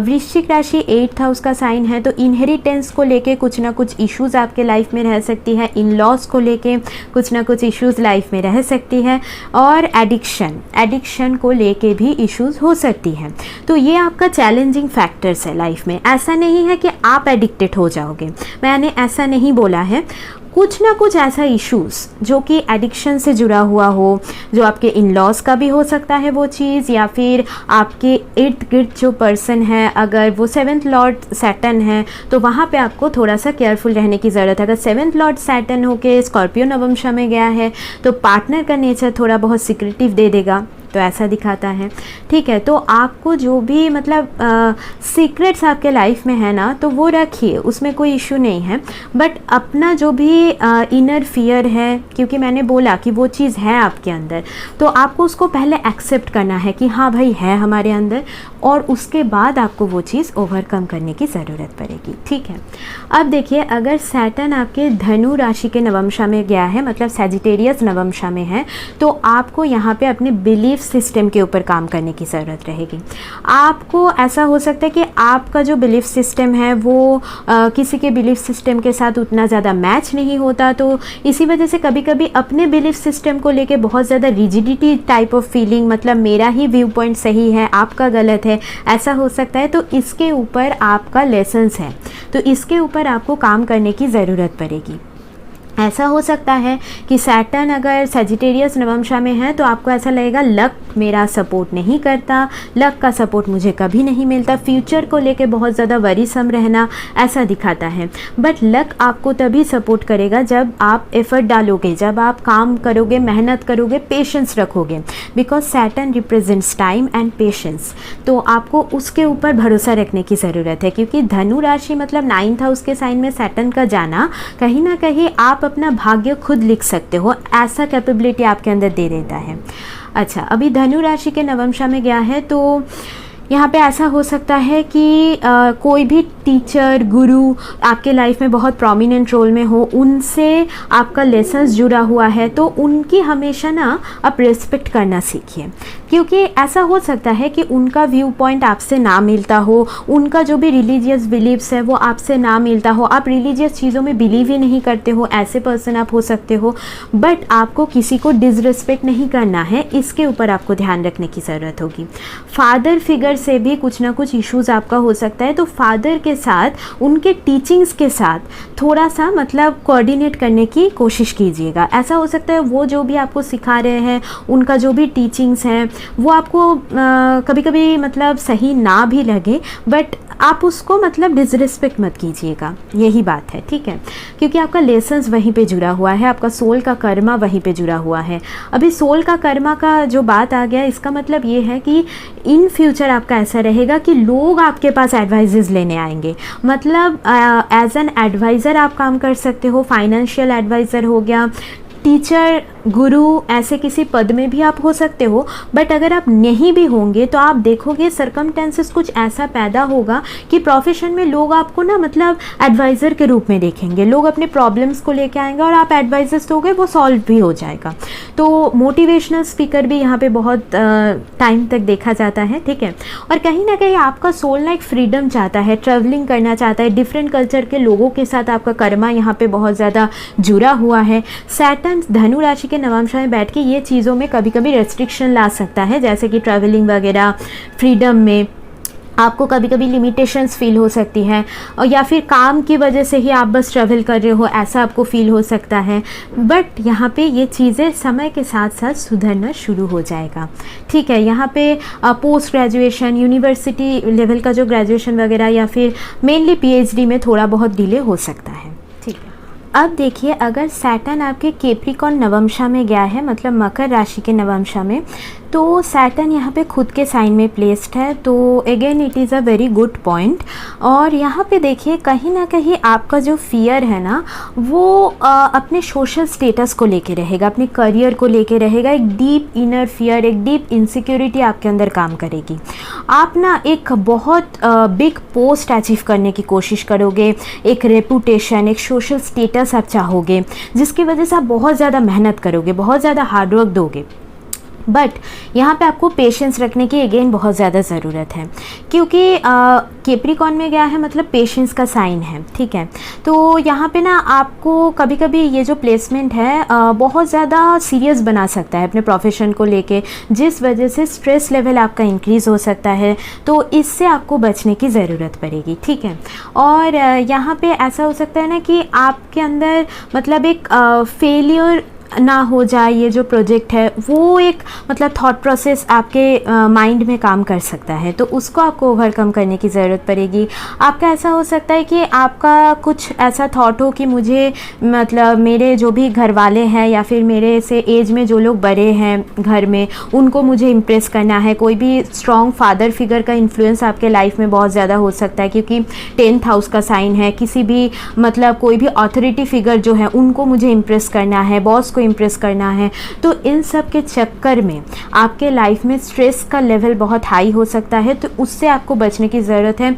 वृश्चिक राशि 8th हाउस का साइन है, तो इनहेरिटेंस को लेके कुछ ना कुछ इश्यूज़ आपके लाइफ में रह सकती है, इन लॉस को लेके कुछ ना कुछ इश्यूज़ लाइफ में रह सकती है, और एडिक्शन को लेके भी इश्यूज़ हो सकती हैं। तो ये आपका चैलेंजिंग फैक्टर्स है लाइफ में। ऐसा नहीं है कि आप एडिक्टेड हो जाओगे, मैंने ऐसा नहीं बोला है। कुछ ना कुछ ऐसा इश्यूज़ जो कि एडिक्शन से जुड़ा हुआ हो, जो आपके इन लॉस का भी हो सकता है वो चीज़, या फिर आपके इर्द गिर्द जो पर्सन है, अगर वो 7th लॉर्ड सैटर्न है तो वहाँ पे आपको थोड़ा सा केयरफुल रहने की ज़रूरत है। अगर 7th लॉर्ड सैटर्न होके स्कॉर्पियो नवमशा में गया है तो पार्टनर का नेचर थोड़ा बहुत सिक्रेटिव दे देगा, तो ऐसा दिखाता है। ठीक है, तो आपको जो भी मतलब सीक्रेट्स आपके लाइफ में है ना, तो वो रखिए, उसमें कोई इशू नहीं है। बट अपना जो भी इनर फियर है, क्योंकि मैंने बोला कि वो चीज़ है आपके अंदर, तो आपको उसको पहले एक्सेप्ट करना है कि हाँ भाई है हमारे अंदर, और उसके बाद आपको वो चीज़ ओवरकम करने की ज़रूरत पड़ेगी। ठीक है, अब देखिए, अगर सैटर्न आपके धनु राशि के नवमशा में गया है, मतलब सैजिटेरियस नवमशा में है, तो आपको यहाँ पे अपने बिलीफ सिस्टम के ऊपर काम करने की ज़रूरत रहेगी। आपको ऐसा हो सकता है कि आपका जो बिलीफ सिस्टम है वो किसी के बिलीफ सिस्टम के साथ उतना ज़्यादा मैच नहीं होता, तो इसी वजह से कभी कभी अपने बिलीफ सिस्टम को लेके बहुत ज़्यादा रिजिडिटी टाइप ऑफ फीलिंग, मतलब मेरा ही व्यू पॉइंट सही है, आपका गलत है, ऐसा हो सकता है। तो इसके ऊपर आपका लेसन्स है, तो इसके ऊपर आपको काम करने की ज़रूरत पड़ेगी। ऐसा हो सकता है कि सैटर्न अगर सैजिटेरियस नवमशा में है तो आपको ऐसा लगेगा लक मेरा सपोर्ट नहीं करता, लक का सपोर्ट मुझे कभी नहीं मिलता, फ्यूचर को लेके बहुत ज़्यादा वरीसम रहना, ऐसा दिखाता है। बट लक आपको तभी सपोर्ट करेगा जब आप एफर्ट डालोगे, जब आप काम करोगे, मेहनत करोगे, पेशेंस रखोगे, because Saturn represents time and patience. तो आपको उसके ऊपर भरोसा रखने की ज़रूरत है, क्योंकि धनु राशि मतलब 9th हाउस के साइन में सैटर्न का जाना कहीं ना कहीं आप अपना भाग्य खुद लिख सकते हो, ऐसा कैपेबिलिटी आपके अंदर दे देता है। अच्छा, अभी धनु राशि के नवमशा में गया है, तो यहाँ पे ऐसा हो सकता है कि कोई भी टीचर, गुरु आपके लाइफ में बहुत प्रोमिनेंट रोल में हो, उनसे आपका लेसन्स जुड़ा हुआ है, तो उनकी हमेशा ना आप रिस्पेक्ट करना सीखिए, क्योंकि ऐसा हो सकता है कि उनका व्यू पॉइंट आपसे ना मिलता हो, उनका जो भी रिलीजियस बिलीव्स है वो आपसे ना मिलता हो, आप रिलीजियस चीज़ों में बिलीव ही नहीं करते हो, ऐसे पर्सन आप हो सकते हो। बट आपको किसी को डिसरिस्पेक्ट नहीं करना है, इसके ऊपर आपको ध्यान रखने की ज़रूरत होगी। फादर फिगर से भी कुछ ना कुछ इश्यूज़ आपका हो सकता है, तो फादर के साथ, उनके टीचिंग्स के साथ थोड़ा सा मतलब कोऑर्डिनेट करने की कोशिश कीजिएगा। ऐसा हो सकता है वो जो भी आपको सिखा रहे हैं, उनका जो भी टीचिंग्स हैं, वो आपको कभी कभी मतलब सही ना भी लगे, बट आप उसको मतलब डिसरिस्पेक्ट मत कीजिएगा, यही बात है। ठीक है, क्योंकि आपका लेसन्स वहीं पे जुड़ा हुआ है, आपका सोल का कर्मा वहीं पे जुड़ा हुआ है। अभी सोल का कर्मा का जो बात आ गया, इसका मतलब ये है कि इन फ्यूचर आपका ऐसा रहेगा कि लोग आपके पास एडवाइजेस लेने आएंगे, मतलब एज एन एडवाइज़र आप काम कर सकते हो, फाइनेंशियल एडवाइज़र हो गया, टीचर, गुरु, ऐसे किसी पद में भी आप हो सकते हो। बट अगर आप नहीं भी होंगे तो आप देखोगे सर्कमटेंसेस कुछ ऐसा पैदा होगा कि प्रोफेशन में लोग आपको ना मतलब एडवाइज़र के रूप में देखेंगे, लोग अपने प्रॉब्लम्स को लेके आएंगे और आप एडवाइजर्स दोगे, वो सॉल्व भी हो जाएगा। तो मोटिवेशनल स्पीकर भी यहाँ पे बहुत टाइम तक देखा जाता है, ठीक है। और कहीं ना कहीं आपका सोल ना एक फ्रीडम चाहता है, ट्रैवलिंग करना चाहता है, डिफरेंट कल्चर के लोगों के साथ आपका कर्मा यहाँ पे बहुत ज़्यादा जुड़ा हुआ है। सैटर्न धनु राशि के नवमशा में बैठ के ये चीज़ों में कभी कभी रेस्ट्रिक्शन ला सकता है, जैसे कि ट्रैवलिंग वगैरह, फ्रीडम में आपको कभी कभी लिमिटेशंस फील हो सकती हैं, और या फिर काम की वजह से ही आप बस ट्रैवल कर रहे हो ऐसा आपको फील हो सकता है। बट यहाँ पे ये चीज़ें समय के साथ साथ सुधरना शुरू हो जाएगा, ठीक है। यहाँ पे पोस्ट ग्रेजुएशन, यूनिवर्सिटी लेवल का जो ग्रेजुएशन वगैरह या फिर मेनली पीएचडी में थोड़ा बहुत डिले हो सकता है, ठीक है। अब देखिए, अगर सैटर्न आपके कैप्रिकॉर्न नवमशा में गया है, मतलब मकर राशि के नवमशा में, तो सैटर्न यहाँ पे खुद के साइन में प्लेस्ड है, तो again it is a very good point. और यहाँ पे देखिए कहीं ना कहीं आपका जो फियर है ना वो अपने सोशल स्टेटस को लेके रहेगा, अपने करियर को लेके रहेगा। एक डीप इनर फियर, एक डीप इनसिक्योरिटी आपके अंदर काम करेगी। आप ना एक बहुत बिग पोस्ट अचीव करने की कोशिश करोगे, एक रेपुटेशन, एक सोशल स्टेटस आप चाहोगे, जिसकी वजह से आप बहुत ज़्यादा मेहनत करोगे, बहुत ज़्यादा हार्डवर्क दोगे। बट यहाँ पे आपको पेशेंस रखने की अगेन बहुत ज़्यादा ज़रूरत है, क्योंकि कैप्रिकॉर्न में गया है मतलब पेशेंस का साइन है, ठीक है। तो यहाँ पे ना आपको कभी कभी ये जो प्लेसमेंट है बहुत ज़्यादा सीरियस बना सकता है अपने प्रोफेशन को लेके, जिस वजह से स्ट्रेस लेवल आपका इंक्रीज़ हो सकता है। तो इससे आपको बचने की ज़रूरत पड़ेगी, ठीक है। और यहाँ पे ऐसा हो सकता है ना कि आपके अंदर मतलब एक फेलियर ना हो जाए, ये जो प्रोजेक्ट है वो एक मतलब थॉट प्रोसेस आपके माइंड में काम कर सकता है, तो उसको आपको ओवरकम करने की ज़रूरत पड़ेगी। आपका ऐसा हो सकता है कि आपका कुछ ऐसा थॉट हो कि मुझे मतलब मेरे जो भी घर वाले हैं या फिर मेरे से एज में जो लोग बड़े हैं घर में, उनको मुझे इम्प्रेस करना है। कोई भी स्ट्रॉन्ग फादर फिगर का इन्फ्लुएंस आपके लाइफ में बहुत ज़्यादा हो सकता है, क्योंकि 10th हाउस का साइन है। किसी भी मतलब कोई भी अथॉरिटी फिगर जो है उनको मुझे इम्प्रेस करना है, बॉस को इम्प्रेस करना है। तो इन सब के चक्कर में आपके लाइफ में स्ट्रेस का लेवल बहुत हाई हो सकता है, तो उससे आपको बचने की ज़रूरत है।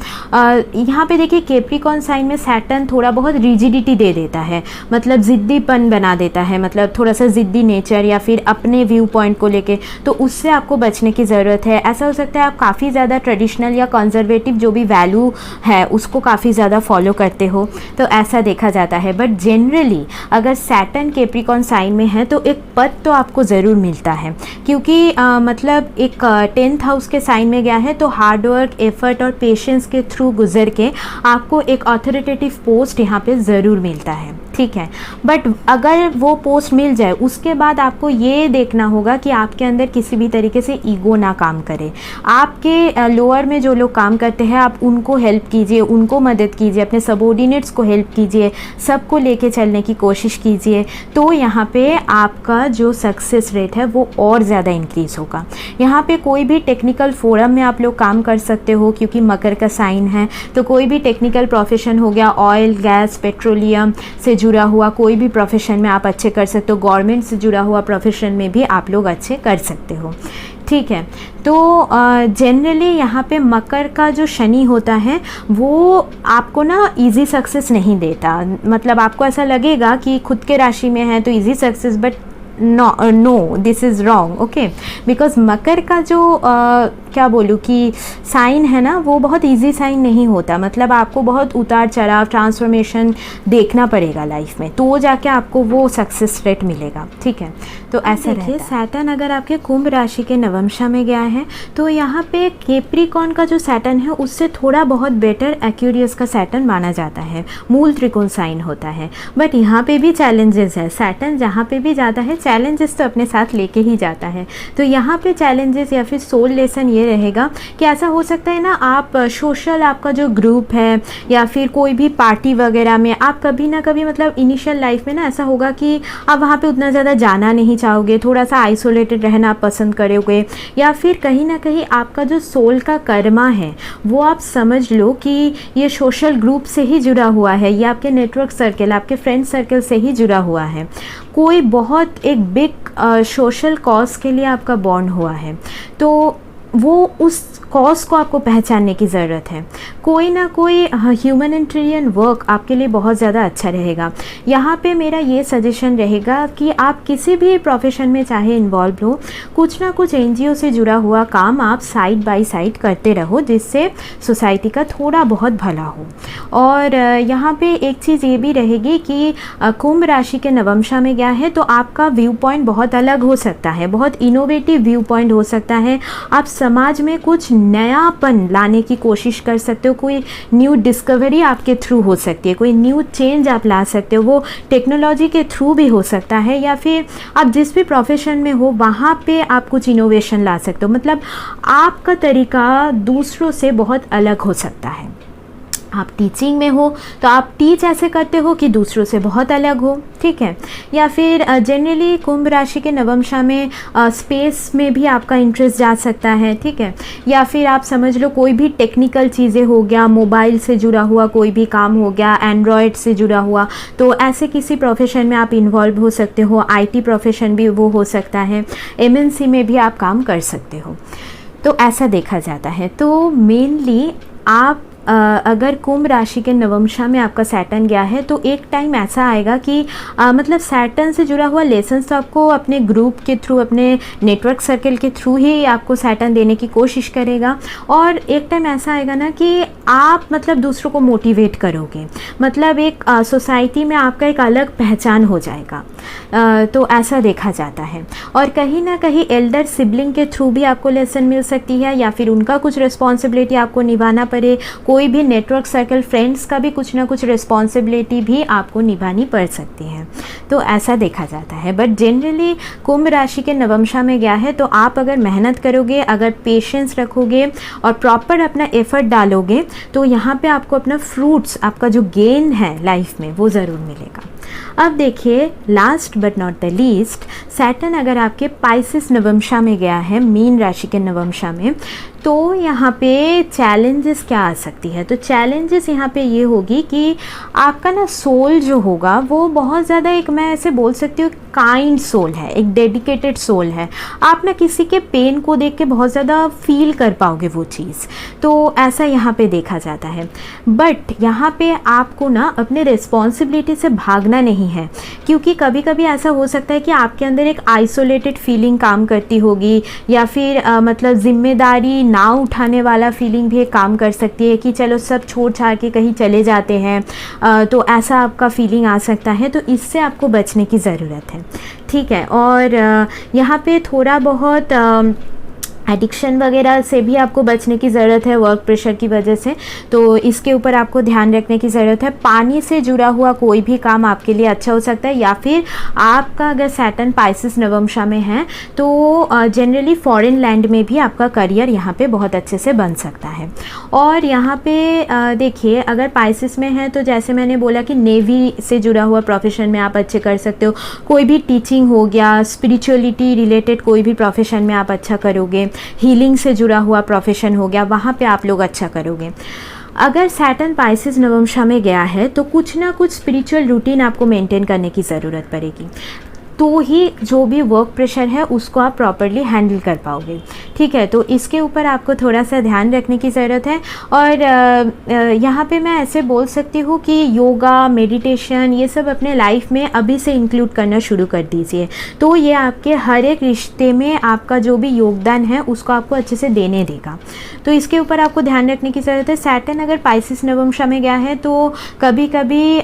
यहाँ पे देखिए कैप्रिकॉर्न साइन में सैटर्न थोड़ा बहुत रिजिडिटी दे देता है, मतलब ज़िद्दीपन बना देता है, मतलब थोड़ा सा ज़िद्दी नेचर या फिर अपने व्यू पॉइंट को लेके, तो उससे आपको बचने की ज़रूरत है। ऐसा हो सकता है आप काफ़ी ज़्यादा ट्रेडिशनल या कंजर्वेटिव जो भी वैल्यू है उसको काफ़ी ज़्यादा फॉलो करते हो, तो ऐसा देखा जाता है। बट जनरली अगर सैटर्न कैप्रिकॉर्न साइन में है तो एक पद तो आपको ज़रूर मिलता है, क्योंकि मतलब एक 10th हाउस के साइन में गया है, तो हार्ड वर्क, एफर्ट और पेशेंस के थ्रू गुजर के आपको एक अथॉरिटेटिव पोस्ट यहाँ पे ज़रूर मिलता है, ठीक है। बट अगर वो पोस्ट मिल जाए उसके बाद आपको ये देखना होगा कि आपके अंदर किसी भी तरीके से ईगो ना काम करे। आपके लोअर में जो लोग काम करते हैं आप उनको हेल्प कीजिए, उनको मदद कीजिए, अपने सबॉर्डिनेट्स को हेल्प कीजिए, सबको लेके चलने की कोशिश कीजिए, तो यहाँ पे आपका जो सक्सेस रेट है वो और ज़्यादा इंक्रीज़ होगा। यहाँ पे कोई भी टेक्निकल फोरम में आप लोग काम कर सकते हो, क्योंकि मकर का साइन है, तो कोई भी टेक्निकल प्रोफेशन हो गया, ऑयल, गैस, पेट्रोलियम से जुड़ा हुआ कोई भी प्रोफेशन में आप अच्छे कर सकते हो। गवर्नमेंट से जुड़ा हुआ प्रोफेशन में भी आप लोग अच्छे कर सकते हो, ठीक है। तो जनरली यहाँ पे मकर का जो शनि होता है वो आपको ना इजी सक्सेस नहीं देता, मतलब आपको ऐसा लगेगा कि खुद के राशि में है तो easy success, but no this is wrong, okay. Because मकर का जो क्या बोलूँ कि साइन है ना वो बहुत इजी साइन नहीं होता, मतलब आपको बहुत उतार चढ़ाव, ट्रांसफॉर्मेशन देखना पड़ेगा लाइफ में, तो जाके आपको वो सक्सेस रेट मिलेगा, ठीक है। तो ऐसा देखिए, सैटर्न अगर आपके कुंभ राशि के नवमशा में गया है तो यहाँ पे कैप्रिकॉर्न का जो सैटर्न है उससे थोड़ा बहुत बेटर एक्यूरियस का सैटर्न माना जाता है, मूल त्रिकोण साइन होता है। बट यहाँ पे भी चैलेंजेस है, सैटर्न जहाँ पे भी जाता है चैलेंजेस तो अपने साथ लेके ही जाता है। तो यहाँ पे चैलेंजेस या फिर सोल लेसन ये ये रहेगा कि ऐसा हो सकता है ना, आप सोशल आपका जो ग्रुप है या फिर कोई भी पार्टी वगैरह में आप कभी ना कभी मतलब इनिशियल लाइफ में ना ऐसा होगा कि आप वहाँ पे उतना ज़्यादा जाना नहीं चाहोगे, थोड़ा सा आइसोलेटेड रहना आप पसंद करोगे, या फिर कहीं ना कहीं आपका जो सोल का कर्मा है वो आप समझ लो कि ये सोशल ग्रुप से ही जुड़ा हुआ है, ये आपके नेटवर्क सर्कल, आपके फ्रेंड सर्कल से ही जुड़ा हुआ है। कोई बहुत एक बिग सोशल कॉज के लिए आपका बॉन्ड हुआ है, तो वो उस कॉज को आपको पहचानने की ज़रूरत है। कोई ना कोई ह्यूमैनिटेरियन वर्क आपके लिए बहुत ज़्यादा अच्छा रहेगा। यहाँ पे मेरा ये सजेशन रहेगा कि आप किसी भी प्रोफेशन में चाहे इन्वॉल्व हो, कुछ ना कुछ एनजीओ से जुड़ा हुआ काम आप साइड बाय साइड करते रहो, जिससे सोसाइटी का थोड़ा बहुत भला हो। और यहाँ पे एक चीज़ ये भी रहेगी कि कुंभ राशि के नवमशा में गया है, तो आपका व्यू पॉइंट बहुत अलग हो सकता है, बहुत इनोवेटिव व्यू पॉइंट हो सकता है। आप समाज में कुछ नयापन लाने की कोशिश कर सकते हो, कोई न्यू डिस्कवरी आपके थ्रू हो सकती है, कोई न्यू चेंज आप ला सकते हो, वो टेक्नोलॉजी के थ्रू भी हो सकता है, या फिर आप जिस भी प्रोफेशन में हो वहाँ पे आप कुछ इनोवेशन ला सकते हो। मतलब आपका तरीका दूसरों से बहुत अलग हो सकता है। आप टीचिंग में हो तो आप टीच ऐसे करते हो कि दूसरों से बहुत अलग हो, ठीक है। या फिर जनरली कुंभ राशि के नवमशा में स्पेस में भी आपका इंटरेस्ट जा सकता है, ठीक है। या फिर आप समझ लो कोई भी टेक्निकल चीज़ें हो गया, मोबाइल से जुड़ा हुआ कोई भी काम हो गया, एंड्रॉयड से जुड़ा हुआ, तो ऐसे किसी प्रोफेशन में आप इन्वॉल्व हो सकते हो। आईटी प्रोफेशन भी वो हो सकता है, एमएनसी में भी आप काम कर सकते हो, तो ऐसा देखा जाता है। तो मेनली आप अगर कुंभ राशि के नवमशा में आपका सैटर्न गया है, तो एक टाइम ऐसा आएगा कि मतलब सैटर्न से जुड़ा हुआ लेसन्स तो आपको अपने ग्रुप के थ्रू, अपने नेटवर्क सर्कल के थ्रू ही आपको सैटर्न देने की कोशिश करेगा। और एक टाइम ऐसा आएगा ना कि आप मतलब दूसरों को मोटिवेट करोगे, मतलब एक सोसाइटी में आपका एक अलग पहचान हो जाएगा, तो ऐसा देखा जाता है। और कहीं ना कहीं एल्डर सिबलिंग के थ्रू भी आपको लेसन मिल सकती है, या फिर उनका कुछ रिस्पॉन्सिबिलिटी आपको निभाना पड़े, कोई भी नेटवर्क सर्कल फ्रेंड्स का भी कुछ ना कुछ रिस्पॉन्सिबिलिटी भी आपको निभानी पड़ सकती है, तो ऐसा देखा जाता है। बट जनरली कुंभ राशि के नवमशा में गया है, तो आप अगर मेहनत करोगे, अगर पेशेंस रखोगे और प्रॉपर अपना एफर्ट डालोगे, तो यहाँ पे आपको अपना फ्रूट्स, आपका जो गेन है लाइफ में, वो ज़रूर मिलेगा। अब देखिए, last but not the least, Saturn अगर आपके पाइसेस नवमशा में गया है, मीन राशि के नवमशा में, तो यहाँ पे चैलेंजेस क्या आ सकती है। तो चैलेंजेस यहाँ पे ये होगी कि आपका ना सोल जो होगा वो बहुत ज़्यादा, एक मैं ऐसे बोल सकती हूँ, काइंड सोल है, एक डेडिकेटेड सोल है। आप ना किसी के पेन को देख के बहुत ज़्यादा फील कर पाओगे वो चीज़, तो ऐसा यहाँ पे देखा जाता है। बट यहाँ पे आपको ना अपने रिस्पॉन्सिबिलिटी से भागना नहीं है, क्योंकि कभी कभी ऐसा हो सकता है कि आपके अंदर एक आइसोलेटेड फीलिंग काम करती होगी, या फिर मतलब जिम्मेदारी ना उठाने वाला फीलिंग भी एक काम कर सकती है कि चलो सब छोड़ छाड़ के कहीं चले जाते हैं, तो ऐसा आपका फीलिंग आ सकता है। तो इससे आपको बचने की ज़रूरत है, ठीक है। और यहाँ पे थोड़ा बहुत एडिक्शन वगैरह से भी आपको बचने की ज़रूरत है, वर्क प्रेशर की वजह से, तो इसके ऊपर आपको ध्यान रखने की ज़रूरत है। पानी से जुड़ा हुआ कोई भी काम आपके लिए अच्छा हो सकता है, या फिर आपका अगर सैटर्न पाइसेस नवमशा में है, तो जनरली फॉरेन लैंड में भी आपका करियर यहाँ पे बहुत अच्छे से बन सकता है। और यहाँ पे देखिए, अगर पाइसेस में है तो जैसे मैंने बोला कि नेवी से जुड़ा हुआ प्रोफेशन में आप अच्छे कर सकते हो, कोई भी टीचिंग हो गया, स्पिरिचुअलिटी रिलेटेड कोई भी प्रोफेशन में आप अच्छा करोगे, हीलिंग से जुड़ा हुआ प्रोफेशन हो गया, वहाँ पे आप लोग अच्छा करोगे। अगर सैटर्न पाइसेस नवमशा में गया है, तो कुछ ना कुछ स्पिरिचुअल रूटीन आपको मेंटेन करने की ज़रूरत पड़ेगी, तो ही जो भी वर्क प्रेशर है उसको आप प्रॉपरली हैंडल कर पाओगे, ठीक है। तो इसके ऊपर आपको थोड़ा सा ध्यान रखने की ज़रूरत है। और यहाँ पे मैं ऐसे बोल सकती हूँ कि योगा, मेडिटेशन, ये सब अपने लाइफ में अभी से इंक्लूड करना शुरू कर दीजिए, तो ये आपके हर एक रिश्ते में आपका जो भी योगदान है उसको आपको अच्छे से देने देगा, तो इसके ऊपर आपको ध्यान रखने की ज़रूरत है। सैटर्न अगर पाइसेस नवमशा में गया है, तो कभी कभी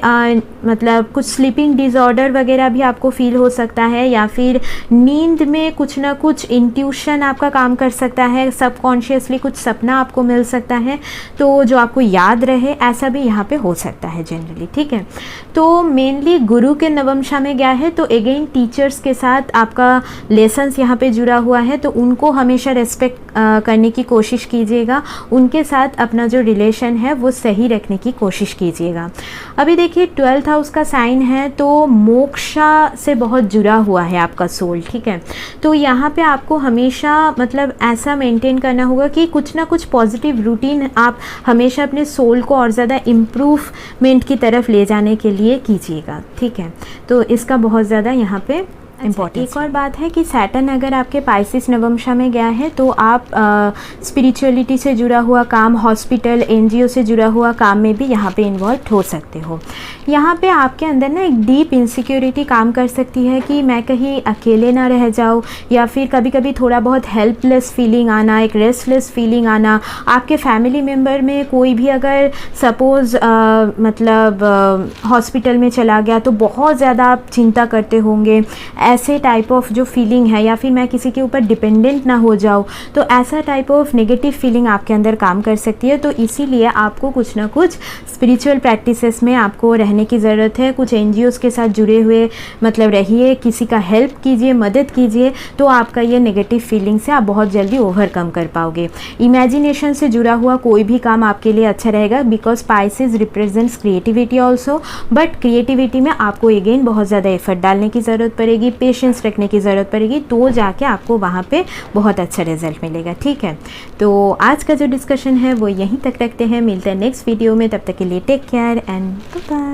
मतलब कुछ स्लीपिंग डिसऑर्डर वगैरह भी आपको फील हो सकता है, या फिर नींद में कुछ ना कुछ इंट्यूशन आपका काम कर सकता है, सबकॉन्शियसली कुछ सपना आपको मिल सकता है तो जो आपको याद रहे, ऐसा भी यहाँ पे हो सकता है जनरली, ठीक है। तो मेनली गुरु के नवमशा में गया है तो अगेन टीचर्स के साथ आपका लेसन्स यहाँ पे जुड़ा हुआ है, तो उनको हमेशा रेस्पेक्ट करने की कोशिश कीजिएगा, उनके साथ अपना जो रिलेशन है वो सही रखने की कोशिश कीजिएगा। अभी देखिए 12th हाउस का साइन है तो मोक्षा से बहुत जुड़ा हुआ है आपका सोल, ठीक है। तो यहाँ पे आपको हमेशा मतलब ऐसा मेंटेन करना होगा कि कुछ ना कुछ पॉजिटिव रूटीन आप हमेशा अपने सोल को और ज़्यादा इम्प्रूवमेंट की तरफ ले जाने के लिए कीजिएगा, ठीक है। तो इसका बहुत ज़्यादा यहाँ पे इम्पॉर्टेंट। एक और बात है कि सैटर्न अगर आपके पाइसिस नवमशा में गया है तो आप स्पिरिचुअलिटी से जुड़ा हुआ काम, हॉस्पिटल, एनजीओ से जुड़ा हुआ काम में भी यहाँ पे इन्वॉल्व हो सकते हो। यहाँ पे आपके अंदर ना एक डीप इनसिक्योरिटी काम कर सकती है कि मैं कहीं अकेले ना रह जाऊँ, या फिर कभी कभी थोड़ा बहुत हेल्पलेस फीलिंग आना, एक रेस्टलेस फीलिंग आना। आपके फैमिली मेम्बर में कोई भी अगर सपोज़ मतलब हॉस्पिटल में चला गया तो बहुत ज़्यादा आप चिंता करते होंगे, ऐसे टाइप ऑफ जो फीलिंग है, या फिर मैं किसी के ऊपर डिपेंडेंट ना हो जाऊँ, तो ऐसा टाइप ऑफ नेगेटिव फीलिंग आपके अंदर काम कर सकती है। तो इसीलिए आपको कुछ ना कुछ स्पिरिचुअल प्रैक्टिसेस में आपको रहने की ज़रूरत है। कुछ एनजीओज़ के साथ जुड़े हुए मतलब रहिए, किसी का हेल्प कीजिए, मदद कीजिए, तो आपका ये नेगेटिव फीलिंग से आप बहुत जल्दी ओवरकम कर पाओगे। इमेजिनेशन से जुड़ा हुआ कोई भी काम आपके लिए अच्छा रहेगा, because Pisces represents creativity also, but creativity में आपको अगेन बहुत ज़्यादा एफर्ट डालने की ज़रूरत पड़ेगी, पेशेंस रखने की ज़रूरत पड़ेगी, तो जाके आपको वहाँ पे बहुत अच्छा रिजल्ट मिलेगा, ठीक है। तो आज का जो डिस्कशन है वो यहीं तक रखते हैं, मिलते हैं नेक्स्ट वीडियो में, तब तक के लिए take care and bye bye.